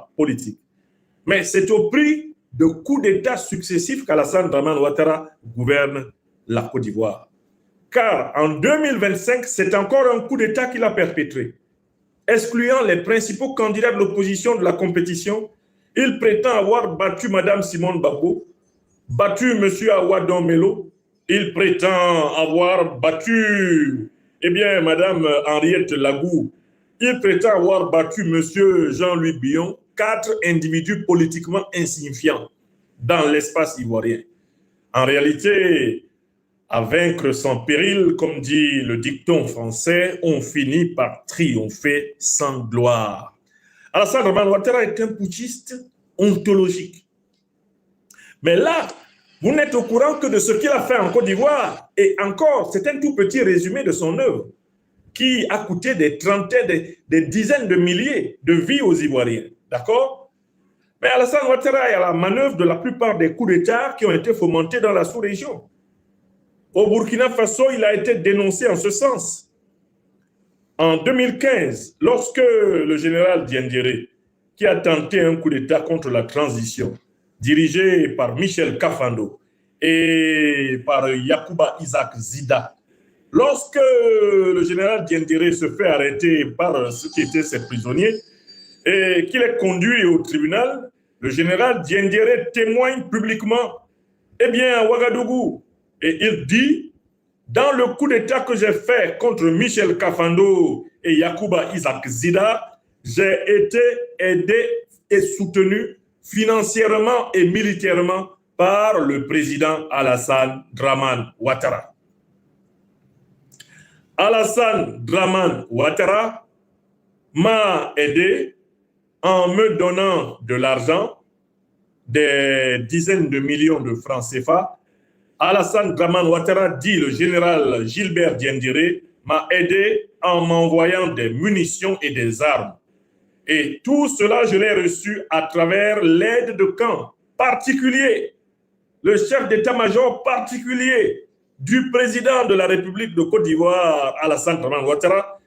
pouvoir politique. Mais c'est au prix de coups d'État successifs qu'Alassane Dramane Ouattara gouverne la Côte d'Ivoire. Car en 2025, c'est encore un coup d'État qu'il a perpétré. Excluant les principaux candidats de l'opposition de la compétition, il prétend avoir battu Mme Simone Bako, battu M. Awadon Melo, il prétend avoir battu Mme Henriette Lagou, il prétend avoir battu M. Jean-Louis Billon, 4 individus politiquement insignifiants dans l'espace ivoirien. En réalité, à vaincre sans péril, comme dit le dicton français, on finit par triompher sans gloire. Alassane Dramane Ouattara est un putschiste ontologique. Mais là, vous n'êtes au courant que de ce qu'il a fait en Côte d'Ivoire. Et encore, c'est un tout petit résumé de son œuvre qui a coûté des trentaines, des dizaines de milliers de vies aux Ivoiriens. D'accord? Mais Alassane Ouattara est à la manœuvre de la plupart des coups d'État qui ont été fomentés dans la sous-région. Au Burkina Faso, il a été dénoncé en ce sens. En 2015, lorsque le général Diendéré, qui a tenté un coup d'État contre la transition, dirigé par Michel Kafando et par Yacouba Isaac Zida, lorsque le général Diendéré se fait arrêter par ceux qui étaient ses prisonniers et qu'il est conduit au tribunal, le général Diendéré témoigne publiquement, à Ouagadougou. Et il dit, dans le coup d'État que j'ai fait contre Michel Kafando et Yacouba Isaac Zida, j'ai été aidé et soutenu financièrement et militairement par le président Alassane Dramane Ouattara. Alassane Dramane Ouattara m'a aidé en me donnant de l'argent, des dizaines de millions de francs CFA. Alassane Dramane Ouattara, dit le général Gilbert Diendéré, m'a aidé en m'envoyant des munitions et des armes. Et tout cela, je l'ai reçu à travers l'aide de camp particulier, le chef d'état-major particulier du président de la République de Côte d'Ivoire, Alassane Dramane Ouattara,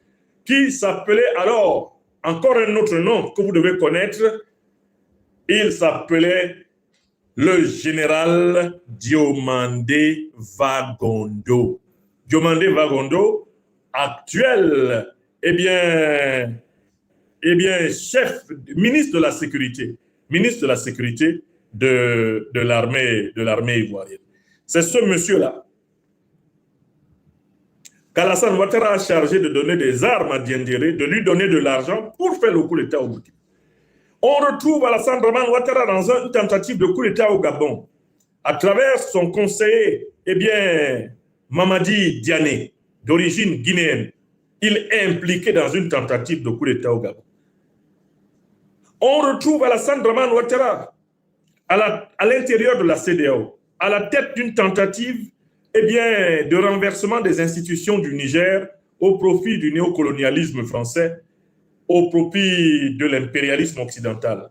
qui s'appelait alors, encore un autre nom que vous devez connaître, il s'appelait le général Diomandé Vagondo. Diomandé Vagondo, actuel, chef, ministre de la sécurité de l'armée ivoirienne. C'est ce monsieur-là qu'Alassane Ouattara a chargé de donner des armes à Diendéré, de lui donner de l'argent pour faire le coup d'État au Burkina. On retrouve Alassane Dramane Ouattara dans une tentative de coup d'État au Gabon, à travers son conseiller, Mamadi Diané, d'origine guinéenne. Il est impliqué dans une tentative de coup d'État au Gabon. On retrouve Alassane Dramane Ouattara à l'intérieur de la CEDEAO, à la tête d'une tentative de renversement des institutions du Niger au profit du néocolonialisme français, au profit de l'impérialisme occidental.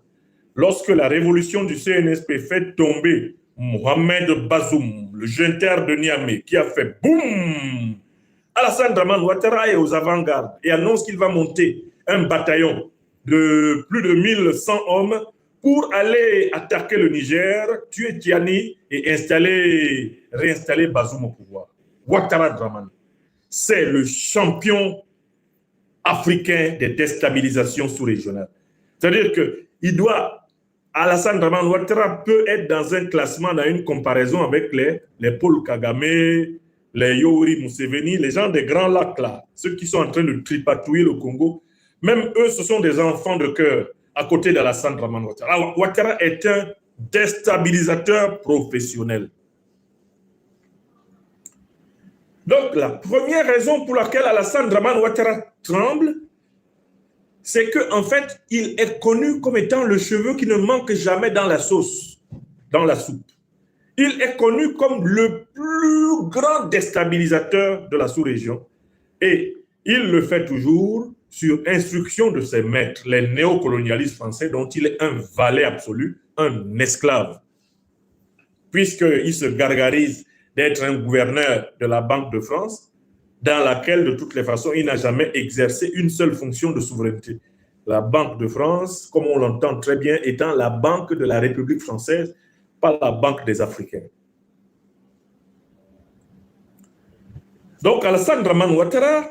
Lorsque la révolution du CNSP fait tomber Mohamed Bazoum, le junteur de Niamey, qui a fait boum, Alassane Dramane Ouattara est aux avant-gardes et annonce qu'il va monter un bataillon de plus de 1100 hommes pour aller attaquer le Niger, tuer Tiani et réinstaller Bazoum au pouvoir. Ouattara Dramane, c'est le champion africain des déstabilisations sous-régionales. C'est-à-dire que Alassane Dramane Ouattara peut être dans un classement, dans une comparaison avec les Paul Kagame, les Yoweri Museveni, les gens des Grands Lacs là, ceux qui sont en train de tripatouiller le Congo. Même eux, ce sont des enfants de cœur à côté d'Alassane Dramane Ouattara. Alors, Ouattara est un déstabilisateur professionnel. Donc, la première raison pour laquelle Alassane Dramane Ouattara tremble, c'est qu'en fait, il est connu comme étant le cheveu qui ne manque jamais dans la sauce, dans la soupe. Il est connu comme le plus grand déstabilisateur de la sous-région. Et il le fait toujours sur instruction de ses maîtres, les néocolonialistes français, dont il est un valet absolu, un esclave. Puisqu'il se gargarise d'être un gouverneur de la Banque de France, dans laquelle, de toutes les façons, il n'a jamais exercé une seule fonction de souveraineté. La Banque de France, comme on l'entend très bien, étant la Banque de la République française, pas la Banque des Africains. Donc Alassane Dramane Ouattara,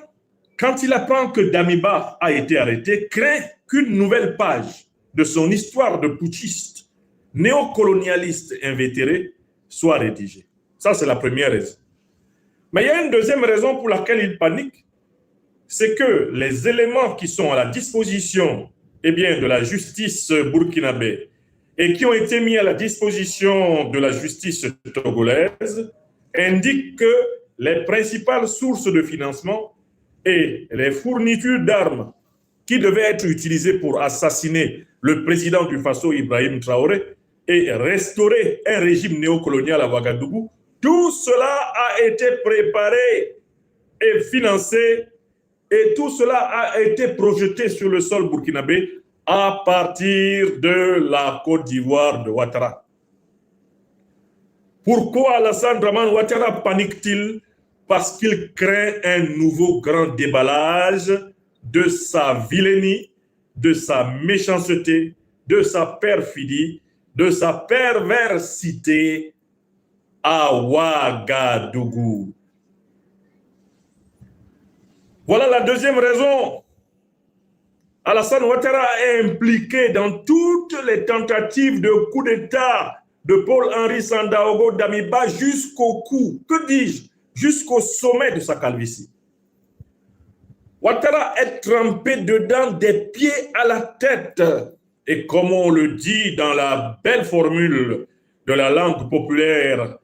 quand il apprend que Damiba a été arrêté, craint qu'une nouvelle page de son histoire de putschiste, néocolonialiste invétéré, soit rédigée. Ça, c'est la première raison. Mais il y a une deuxième raison pour laquelle il panique, c'est que les éléments qui sont à la disposition de la justice burkinabé et qui ont été mis à la disposition de la justice togolaise indiquent que les principales sources de financement et les fournitures d'armes qui devaient être utilisées pour assassiner le président du Faso, Ibrahim Traoré, et restaurer un régime néocolonial à Ouagadougou, tout cela a été préparé et financé, et tout cela a été projeté sur le sol burkinabé à partir de la Côte d'Ivoire de Ouattara. Pourquoi Alassane Dramane Ouattara panique-t-il? Parce qu'il craint un nouveau grand déballage de sa vilainie, de sa méchanceté, de sa perfidie, de sa perversité à Ouagadougou. Voilà la deuxième raison. Alassane Ouattara est impliqué dans toutes les tentatives de coup d'État de Paul-Henri Sandaogo Damiba jusqu'au coup, que dis-je, jusqu'au sommet de sa calvitie. Ouattara est trempé dedans des pieds à la tête. Et comme on le dit dans la belle formule de la langue populaire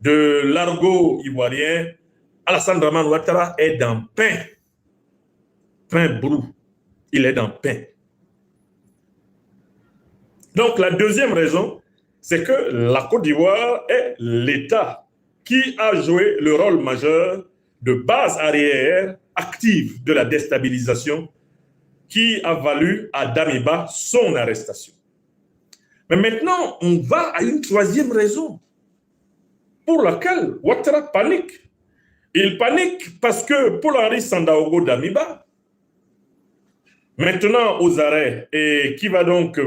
de l'argot ivoirien, Alassane Dramane Ouattara est dans pain. Pain brou. Il est dans pain. Donc la deuxième raison, c'est que la Côte d'Ivoire est l'État qui a joué le rôle majeur de base arrière active de la déstabilisation qui a valu à Damiba son arrestation. Mais maintenant, on va à une troisième raison pour laquelle Ouattara panique. Il panique parce que Paul-Henri Sandaogo Damiba, maintenant aux arrêts, et qui va donc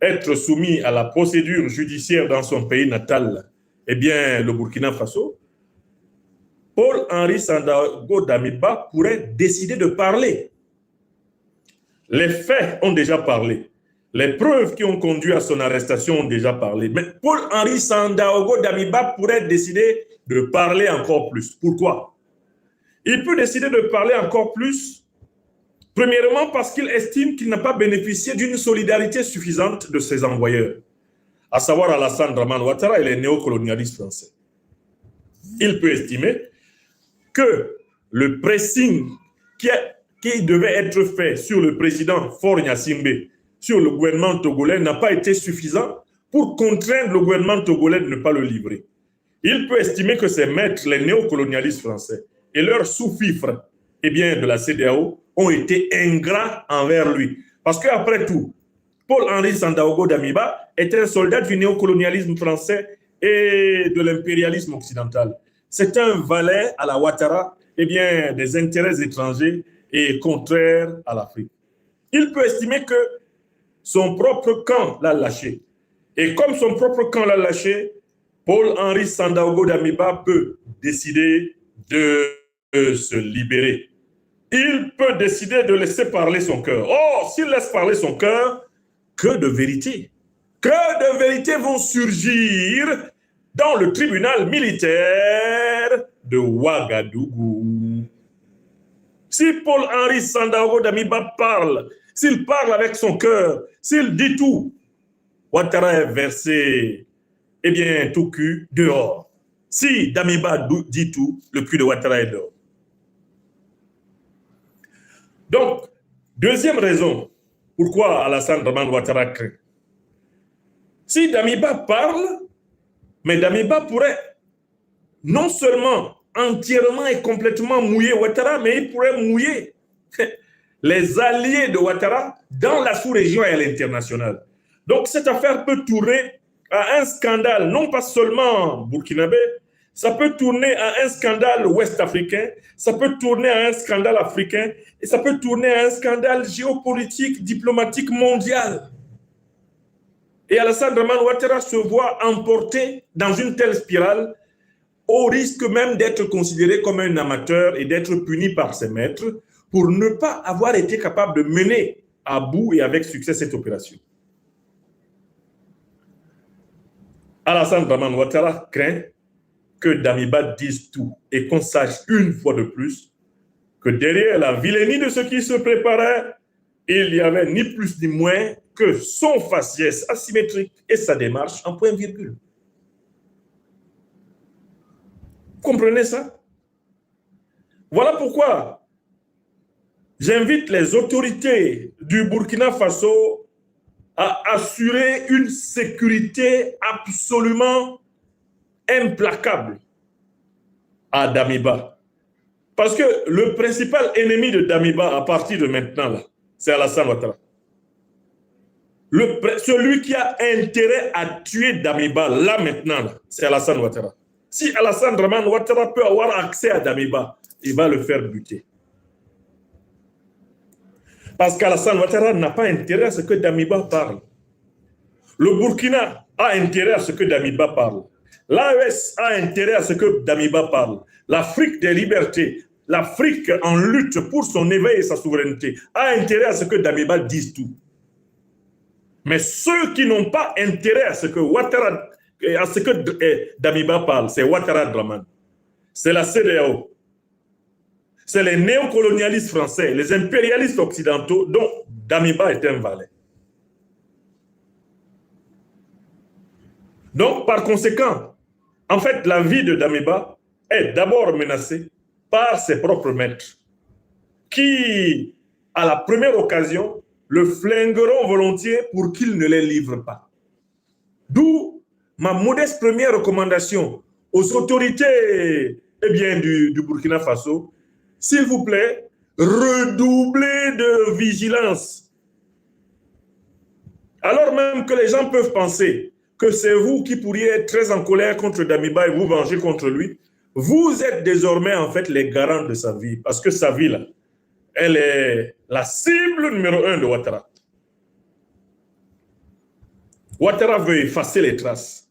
être soumis à la procédure judiciaire dans son pays natal, le Burkina Faso, Paul-Henri Sandaogo Damiba pourrait décider de parler. Les faits ont déjà parlé. Les preuves qui ont conduit à son arrestation ont déjà parlé. Mais Paul-Henri Sandaogo Damiba pourrait décider de parler encore plus. Pourquoi? Il peut décider de parler encore plus, premièrement parce qu'il estime qu'il n'a pas bénéficié d'une solidarité suffisante de ses envoyeurs, à savoir Alassane Dramane Ouattara et les néocolonialistes français. Il peut estimer que le pressing qui devait être fait sur le président Faure Gnassingbé, sur le gouvernement togolais, n'a pas été suffisant pour contraindre le gouvernement togolais de ne pas le livrer. Il peut estimer que ses maîtres, les néocolonialistes français, et leurs sous-fifres de la CEDEAO ont été ingrats envers lui. Parce qu'après tout, Paul-Henri Sandaogo Damiba est un soldat du néocolonialisme français et de l'impérialisme occidental. C'est un valet à la Ouattara des intérêts étrangers et contraires à l'Afrique. Il peut estimer que son propre camp l'a lâché. Et comme son propre camp l'a lâché, Paul-Henri Sandaogo Damiba peut décider de se libérer. Il peut décider de laisser parler son cœur. Or, s'il laisse parler son cœur, que de vérités vont surgir dans le tribunal militaire de Ouagadougou. Si Paul-Henri Sandaogo Damiba parle, s'il parle avec son cœur, s'il dit tout, Ouattara est versé, tout cul dehors. Si Damiba dit tout, le cul de Ouattara est dehors. Donc, deuxième raison pourquoi Alassane Dramane Ouattara craint. Si Damiba parle, mais Damiba pourrait non seulement entièrement et complètement mouiller Ouattara, mais il pourrait mouiller les alliés de Ouattara dans la sous-région et à l'international. Donc cette affaire peut tourner à un scandale, non pas seulement burkinabé, ça peut tourner à un scandale ouest-africain, ça peut tourner à un scandale africain, et ça peut tourner à un scandale géopolitique, diplomatique mondial. Et Alassane Dramane Ouattara se voit emporté dans une telle spirale, au risque même d'être considéré comme un amateur et d'être puni par ses maîtres pour ne pas avoir été capable de mener à bout et avec succès cette opération. Alassane Dramane Ouattara craint que Damiba dise tout et qu'on sache une fois de plus que derrière la vilainie de ce qui se préparait, il n'y avait ni plus ni moins que son faciès asymétrique et sa démarche en point-virgule. Comprenez ça? Voilà pourquoi j'invite les autorités du Burkina Faso à assurer une sécurité absolument implacable à Damiba. Parce que le principal ennemi de Damiba à partir de maintenant, c'est Alassane Ouattara. Celui qui a intérêt à tuer Damiba, là maintenant, c'est Alassane Ouattara. Si Alassane Dramane Ouattara peut avoir accès à Damiba, il va le faire buter. Parce qu'Alassane Ouattara n'a pas intérêt à ce que Damiba parle. Le Burkina a intérêt à ce que Damiba parle. L'AES a intérêt à ce que Damiba parle. L'Afrique des libertés, l'Afrique en lutte pour son éveil et sa souveraineté, a intérêt à ce que Damiba dise tout. Mais ceux qui n'ont pas intérêt à ce que Damiba parle, c'est Ouattara Dramane. C'est la CEDEAO. C'est les néocolonialistes français, les impérialistes occidentaux dont Damiba est un valet. Donc, par conséquent, en fait, la vie de Damiba est d'abord menacée par ses propres maîtres, qui, à la première occasion, le flingueront volontiers pour qu'il ne les livre pas. D'où ma modeste première recommandation aux autorités du Burkina Faso, s'il vous plaît, redoublez de vigilance. Alors même que les gens peuvent penser que c'est vous qui pourriez être très en colère contre Damiba et vous venger contre lui, vous êtes désormais en fait les garants de sa vie, parce que sa vie là, elle est la cible numéro 1 de Ouattara. Ouattara veut effacer les traces.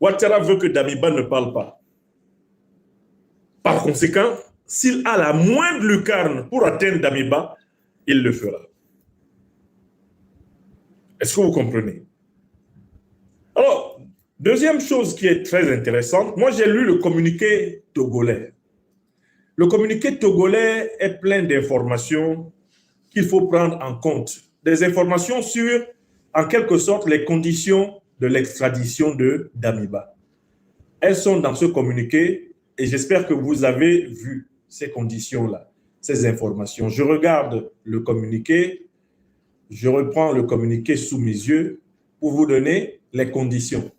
Ouattara veut que Damiba ne parle pas. Par conséquent, s'il a la moindre lucarne pour atteindre Damiba, il le fera. Est-ce que vous comprenez? Alors, deuxième chose qui est très intéressante, moi j'ai lu le communiqué togolais. Le communiqué togolais est plein d'informations qu'il faut prendre en compte. Des informations sur, en quelque sorte, les conditions de l'extradition de Damiba. Elles sont dans ce communiqué et j'espère que vous avez vu ces conditions-là, ces informations. Je regarde le communiqué, je reprends le communiqué sous mes yeux pour vous donner les conditions.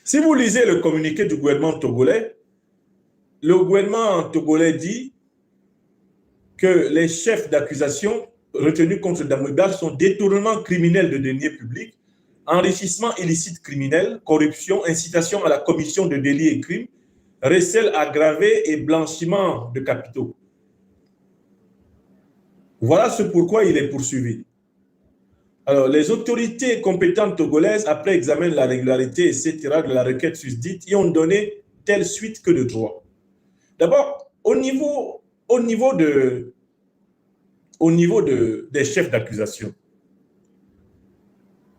Si vous lisez le communiqué du gouvernement togolais, le gouvernement togolais dit que les chefs d'accusation retenus contre Damiba sont détournement criminel de deniers publics, enrichissement illicite criminel, corruption, incitation à la commission de délits et crimes, recel aggravé et blanchiment de capitaux. Voilà ce pourquoi il est poursuivi. Alors, les autorités compétentes togolaises, après examen de la régularité, etc., de la requête susdite, y ont donné telle suite que de droit. D'abord, au niveau des chefs d'accusation,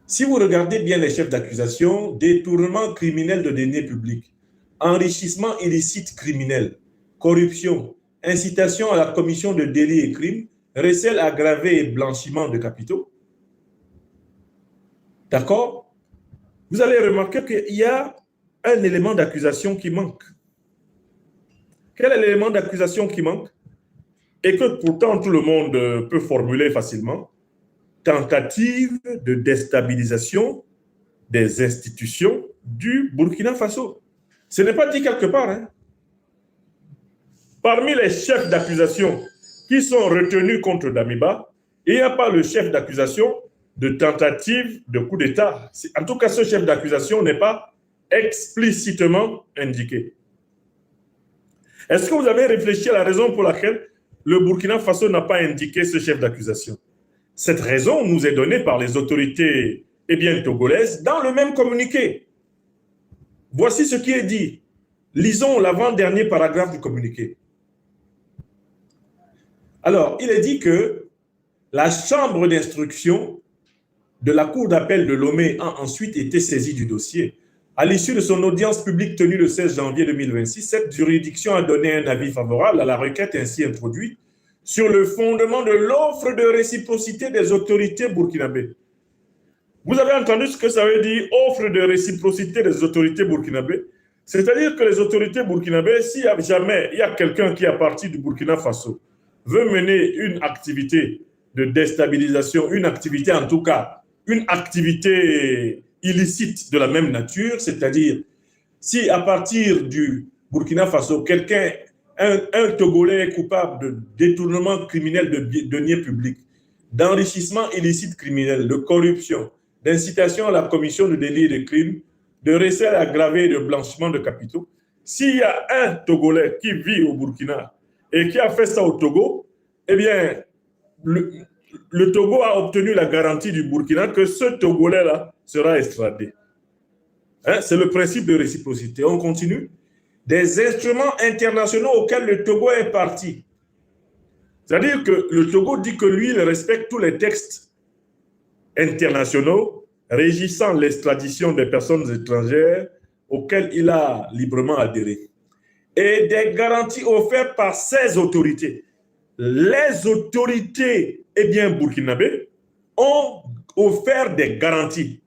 si vous regardez bien les chefs d'accusation, détournement criminel de deniers publics, enrichissement illicite criminel, corruption, incitation à la commission de délits et crimes, recel aggravé et blanchiment de capitaux. D'accord? Vous allez remarquer qu'il y a un élément d'accusation qui manque. Quel est l'élément d'accusation qui manque? Et que pourtant tout le monde peut formuler facilement. Tentative de déstabilisation des institutions du Burkina Faso. Ce n'est pas dit quelque part. Hein? Parmi les chefs d'accusation qui sont retenus contre Damiba, il n'y a pas le chef d'accusation de tentative de coup d'État. En tout cas, ce chef d'accusation n'est pas explicitement indiqué. Est-ce que vous avez réfléchi à la raison pour laquelle le Burkina Faso n'a pas indiqué ce chef d'accusation? Cette raison nous est donnée par les autorités togolaises dans le même communiqué. Voici ce qui est dit. Lisons l'avant-dernier paragraphe du communiqué. Alors, il est dit que la chambre d'instruction de la Cour d'appel de Lomé a ensuite été saisie du dossier. À l'issue de son audience publique tenue le 16 janvier 2026, cette juridiction a donné un avis favorable à la requête ainsi introduite sur le fondement de l'offre de réciprocité des autorités burkinabées. Vous avez entendu ce que ça veut dire, offre de réciprocité des autorités burkinabées? C'est-à-dire que les autorités burkinabées, s'il y a jamais il y a quelqu'un qui est parti du Burkina Faso, veut mener une activité de déstabilisation, une activité en tout cas, une activité illicite de la même nature, c'est-à-dire si à partir du Burkina Faso, quelqu'un, un Togolais est coupable de détournement criminel de deniers publics, d'enrichissement illicite criminel, de corruption, d'incitation à la commission de délits et de crimes, de recel aggravé et de blanchiment de capitaux, s'il y a un Togolais qui vit au Burkina et qui a fait ça au Togo, eh bien, le Togo a obtenu la garantie du Burkina que ce Togolais-là sera extradé. Hein? C'est le principe de réciprocité. On continue. Des instruments internationaux auxquels le Togo est parti. C'est-à-dire que le Togo dit que lui, il respecte tous les textes internationaux régissant l'extradition des personnes étrangères auxquels il a librement adhéré. Et des garanties offertes par ces autorités. Les autorités burkinabées ont offert des garanties.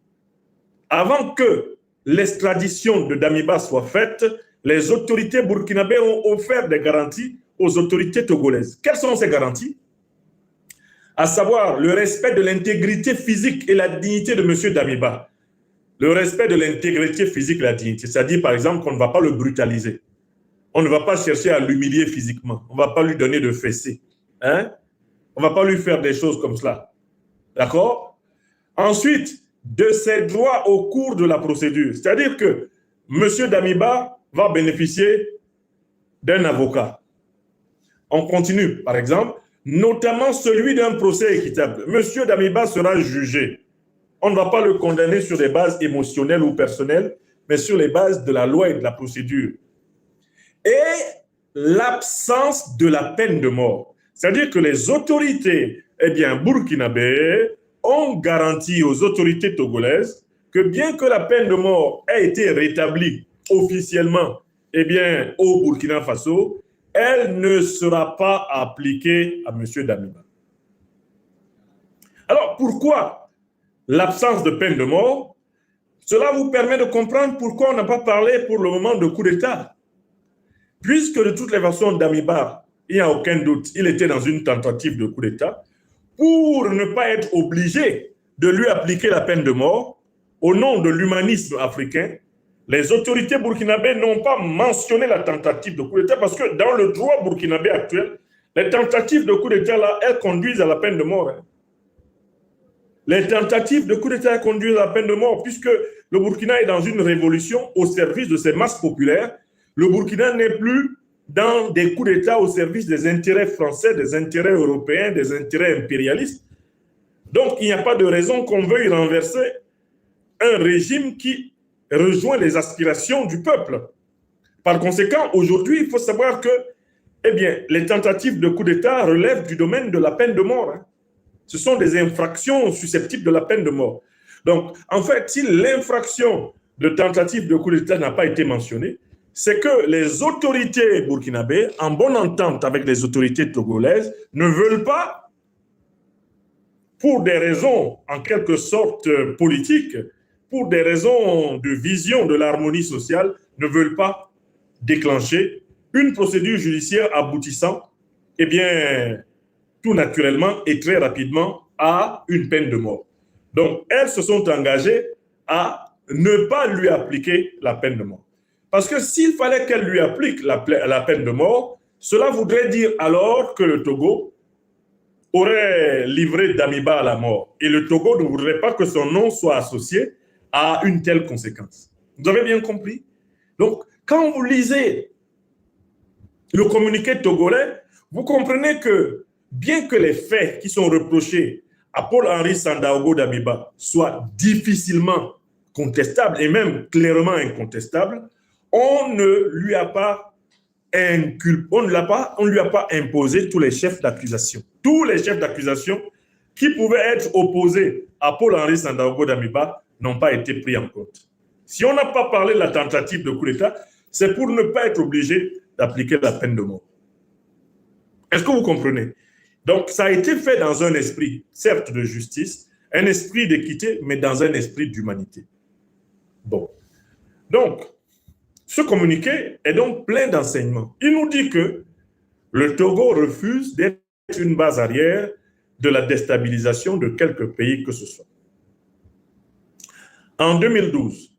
Avant que l'extradition de Damiba soit faite, les autorités burkinabées ont offert des garanties aux autorités togolaises. Quelles sont ces garanties? À savoir le respect de l'intégrité physique et la dignité de M. Damiba. Le respect de l'intégrité physique et la dignité, c'est-à-dire par exemple qu'on ne va pas le brutaliser. On ne va pas chercher à l'humilier physiquement. On ne va pas lui donner de fessées. Hein? On ne va pas lui faire des choses comme cela. D'accord? Ensuite, de ses droits au cours de la procédure. C'est-à-dire que M. Damiba va bénéficier d'un avocat. On continue, par exemple, notamment celui d'un procès équitable. M. Damiba sera jugé. On ne va pas le condamner sur des bases émotionnelles ou personnelles, mais sur les bases de la loi et de la procédure. Et l'absence de la peine de mort. C'est-à-dire que les autorités burkinabées ont garanti aux autorités togolaises que bien que la peine de mort ait été rétablie officiellement au Burkina Faso, elle ne sera pas appliquée à M. Damiba. Alors, pourquoi l'absence de peine de mort? Cela vous permet de comprendre pourquoi on n'a pas parlé pour le moment de coup d'État. Puisque de toutes les façons, Damiba, il n'y a aucun doute, il était dans une tentative de coup d'État, pour ne pas être obligé de lui appliquer la peine de mort, au nom de l'humanisme africain, les autorités burkinabées n'ont pas mentionné la tentative de coup d'État parce que dans le droit burkinabé actuel, les tentatives de coup d'État, là, elles conduisent à la peine de mort. Hein. Les tentatives de coup d'État conduisent à la peine de mort puisque le Burkina est dans une révolution au service de ses masses populaires. Le Burkina n'est plus dans des coups d'État au service des intérêts français, des intérêts européens, des intérêts impérialistes. Donc, il n'y a pas de raison qu'on veuille renverser un régime qui rejoint les aspirations du peuple. Par conséquent, aujourd'hui, il faut savoir que les tentatives de coup d'État relèvent du domaine de la peine de mort. Hein. Ce sont des infractions susceptibles de la peine de mort. Donc, en fait, si l'infraction de tentative de coup d'État n'a pas été mentionnée, c'est que les autorités burkinabées, en bonne entente avec les autorités togolaises, ne veulent pas, pour des raisons en quelque sorte politiques, pour des raisons de vision de l'harmonie sociale, ne veulent pas déclencher une procédure judiciaire aboutissant, tout naturellement et très rapidement à une peine de mort. Donc, elles se sont engagées à ne pas lui appliquer la peine de mort. Parce que s'il fallait qu'elle lui applique la peine de mort, cela voudrait dire alors que le Togo aurait livré Damiba à la mort. Et le Togo ne voudrait pas que son nom soit associé à une telle conséquence. Vous avez bien compris? Donc, quand vous lisez le communiqué togolais, vous comprenez que bien que les faits qui sont reprochés à Paul-Henri Sandaogo Damiba soient difficilement contestables et même clairement incontestables, on ne lui a pas on ne lui a pas imposé tous les chefs d'accusation. Tous les chefs d'accusation qui pouvaient être opposés à Paul-Henri Sandaogo Damiba n'ont pas été pris en compte. Si on n'a pas parlé de la tentative de coup d'État, c'est pour ne pas être obligé d'appliquer la peine de mort. Est-ce que vous comprenez? Donc, ça a été fait dans un esprit, certes de justice, un esprit d'équité, mais dans un esprit d'humanité. Bon. Donc, ce communiqué est donc plein d'enseignements. Il nous dit que le Togo refuse d'être une base arrière de la déstabilisation de quelque pays que ce soit. En 2012,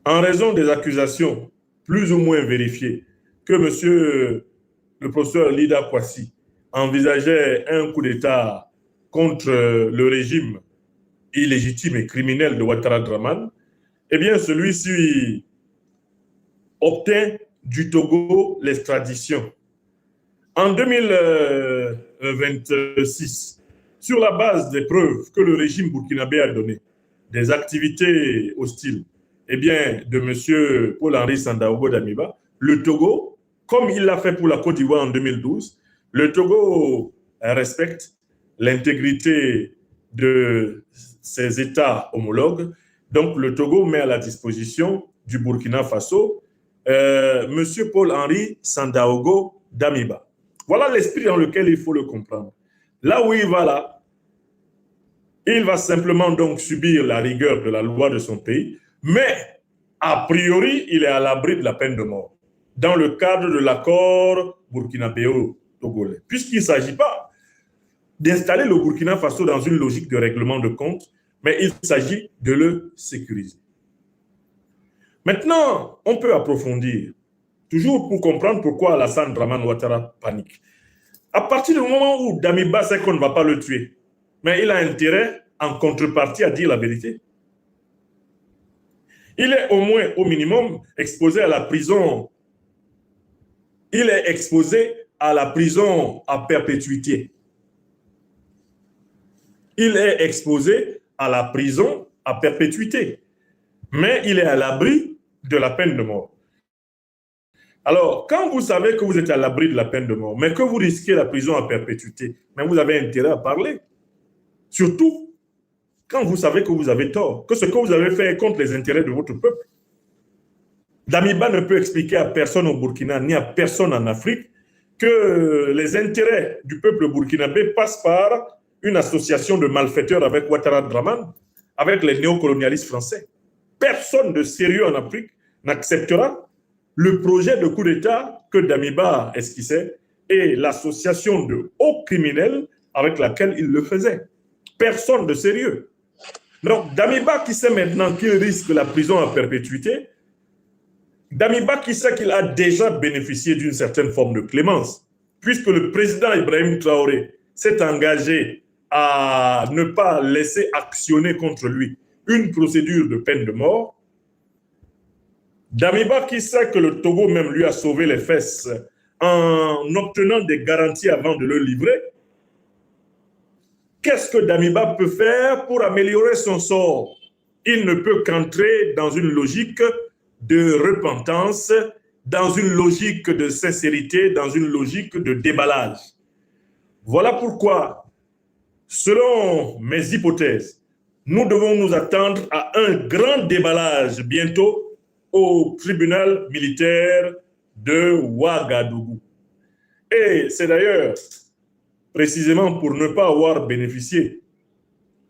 en raison des accusations plus ou moins vérifiées que M. le professeur Lida Kwasi envisageait un coup d'État contre le régime illégitime et criminel de Ouattara Draman, eh bien, celui-ci obtint du Togo l'extradition. En 2026, sur la base des preuves que le régime burkinabé a données, des activités hostiles, eh bien, de M. Paul-Henri Sandaogo Damiba, le Togo, comme il l'a fait pour la Côte d'Ivoire en 2012, le Togo respecte l'intégrité de ses États homologues. Donc, le Togo met à la disposition du Burkina Faso M. Paul-Henri Sandaogo Damiba. Voilà l'esprit dans lequel il faut le comprendre. Là où il va là, il va simplement donc subir la rigueur de la loi de son pays, mais a priori, il est à l'abri de la peine de mort dans le cadre de l'accord burkinabéo-togolais, puisqu'il ne s'agit pas d'installer le Burkina Faso dans une logique de règlement de compte, mais il s'agit de le sécuriser. Maintenant, on peut approfondir, toujours pour comprendre pourquoi Alassane Dramane Ouattara panique. À partir du moment où Damiba sait qu'on ne va pas le tuer, mais il a intérêt, en contrepartie, à dire la vérité. Il est au moins, au minimum, exposé à la prison. Il est exposé à la prison à perpétuité. Il est exposé à la prison à perpétuité. Mais il est à l'abri de la peine de mort. Alors, quand vous savez que vous êtes à l'abri de la peine de mort, mais que vous risquez la prison à perpétuité, mais vous avez intérêt à parler. Surtout quand vous savez que vous avez tort, que ce que vous avez fait est contre les intérêts de votre peuple. Damiba ne peut expliquer à personne au Burkina, ni à personne en Afrique, que les intérêts du peuple burkinabé passent par une association de malfaiteurs avec Ouattara Draman, avec les néocolonialistes français. Personne de sérieux en Afrique n'acceptera le projet de coup d'État que Damiba esquissait et l'association de hauts criminels avec laquelle il le faisait. Personne de sérieux. Donc, Damiba qui sait maintenant qu'il risque la prison à perpétuité, Damiba qui sait qu'il a déjà bénéficié d'une certaine forme de clémence, puisque le président Ibrahim Traoré s'est engagé à ne pas laisser actionner contre lui une procédure de peine de mort, Damiba qui sait que le Togo même lui a sauvé les fesses en obtenant des garanties avant de le livrer, qu'est-ce que Damiba peut faire pour améliorer son sort? Il ne peut qu'entrer dans une logique de repentance, dans une logique de sincérité, dans une logique de déballage. Voilà pourquoi, selon mes hypothèses, nous devons nous attendre à un grand déballage bientôt au tribunal militaire de Ouagadougou. Et c'est d'ailleurs précisément pour ne pas avoir bénéficié,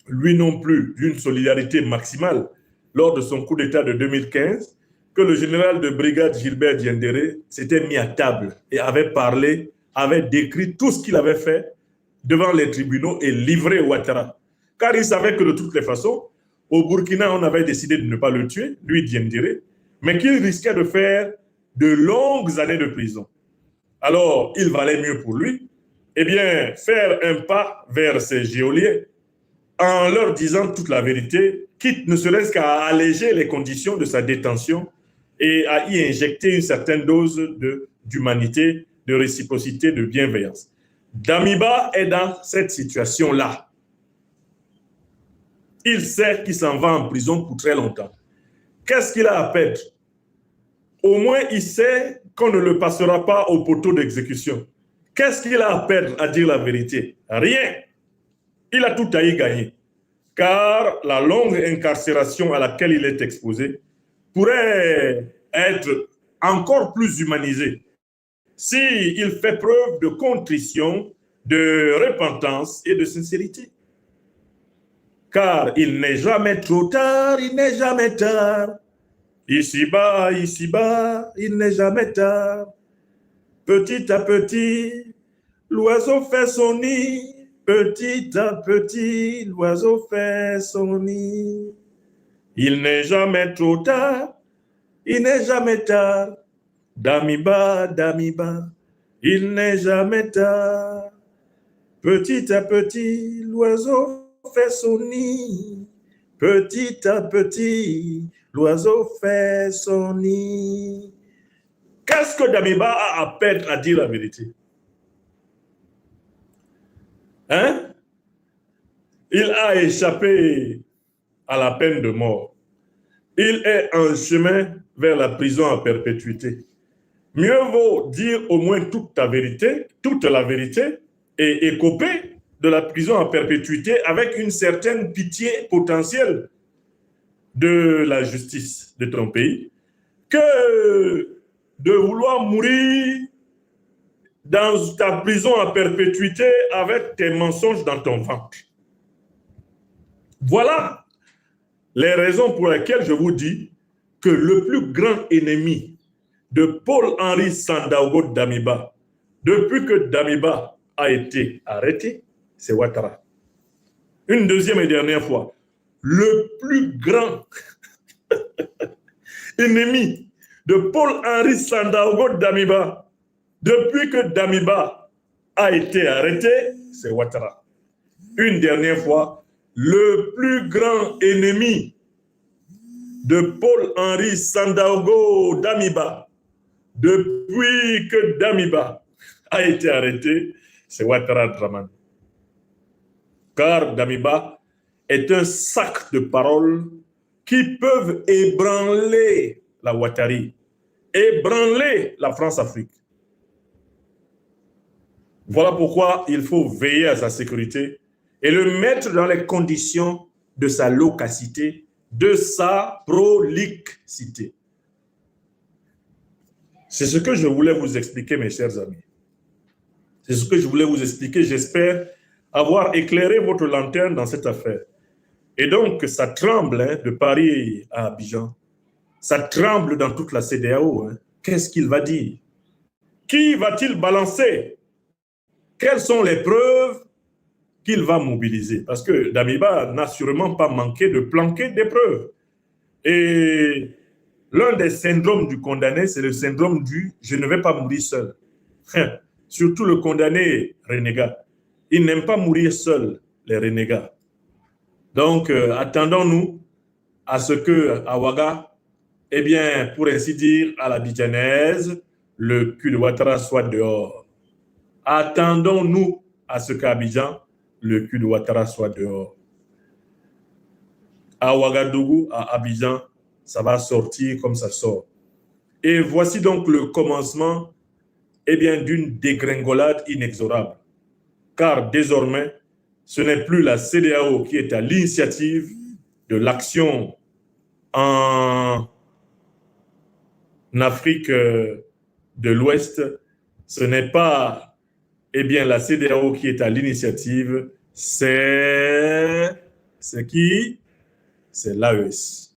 lui non plus, d'une solidarité maximale lors de son coup d'État de 2015, que le général de brigade Gilbert Diendéré s'était mis à table et avait parlé, avait décrit tout ce qu'il avait fait devant les tribunaux et livré Ouattara. Car il savait que de toutes les façons, au Burkina, on avait décidé de ne pas le tuer, lui Diendéré, mais qu'il risquait de faire de longues années de prison. Alors, il valait mieux pour lui, eh bien, faire un pas vers ces geôliers en leur disant toute la vérité, quitte ne serait-ce qu'à alléger les conditions de sa détention et à y injecter une certaine dose d'humanité, de réciprocité, de bienveillance. Damiba est dans cette situation-là. Il sait qu'il s'en va en prison pour très longtemps. Qu'est-ce qu'il a à perdre? Au moins, il sait qu'on ne le passera pas au poteau d'exécution. Qu'est-ce qu'il a à perdre à dire la vérité? Rien. Il a tout à y gagner. Car la longue incarcération à laquelle il est exposé pourrait être encore plus humanisée s'il fait preuve de contrition, de repentance et de sincérité. Car il n'est jamais trop tard, il n'est jamais tard. Ici-bas, il n'est jamais tard. Petit à petit, l'oiseau fait son nid. Petit à petit, l'oiseau fait son nid. Il n'est jamais trop tard, il n'est jamais tard. Damiba, Damiba, il n'est jamais tard. Petit à petit, l'oiseau fait son nid. Petit à petit, l'oiseau fait son nid. Qu'est-ce que Damiba a à perdre à dire la vérité? Hein? Il a échappé à la peine de mort. Il est en chemin vers la prison à perpétuité. Mieux vaut dire au moins toute la vérité, et écoper de la prison à perpétuité avec une certaine pitié potentielle de la justice de ton pays, que de vouloir mourir dans ta prison à perpétuité avec tes mensonges dans ton ventre. Voilà les raisons pour lesquelles je vous dis que le plus grand ennemi de Paul-Henri Sandaogo Damiba, depuis que Damiba a été arrêté, c'est Ouattara. Une deuxième et dernière fois, le plus grand ennemi de Paul-Henri Sandaogo Damiba, depuis que Damiba a été arrêté, c'est Ouattara. Une dernière fois, le plus grand ennemi de Paul-Henri Sandaogo Damiba, depuis que Damiba a été arrêté, c'est Ouattara Dramane. Car Damiba est un sac de paroles qui peuvent ébranler la Ouattari, ébranler la France-Afrique. Voilà pourquoi il faut veiller à sa sécurité et le mettre dans les conditions de sa loquacité, de sa prolixité. C'est ce que je voulais vous expliquer, mes chers amis. C'est ce que je voulais vous expliquer. J'espère avoir éclairé votre lanterne dans cette affaire. Et donc, ça tremble de Paris à Abidjan. Ça tremble dans toute la CEDEAO. Qu'est-ce qu'il va dire? Qui va-t-il balancer? Quelles sont les preuves qu'il va mobiliser? Parce que Damiba n'a sûrement pas manqué de planquer des preuves. Et l'un des syndromes du condamné, c'est le syndrome du « je ne vais pas mourir seul ». Surtout le condamné renégat. Il n'aime pas mourir seul, les renégats. Donc, attendons-nous à ce que à Ouaga, eh bien, pour ainsi dire, à l'abidjanaise, le cul de Ouattara soit dehors. Attendons-nous à ce qu'à Abidjan, le cul de Ouattara soit dehors. À Ouagadougou, à Abidjan, ça va sortir comme ça sort. Et voici donc le commencement eh bien, d'une dégringolade inexorable. Car désormais, ce n'est plus la CEDEAO qui est à l'initiative de l'action en Afrique de l'Ouest. Ce n'est pas eh bien, la CEDEAO qui est à l'initiative, c'est qui? C'est l'AES.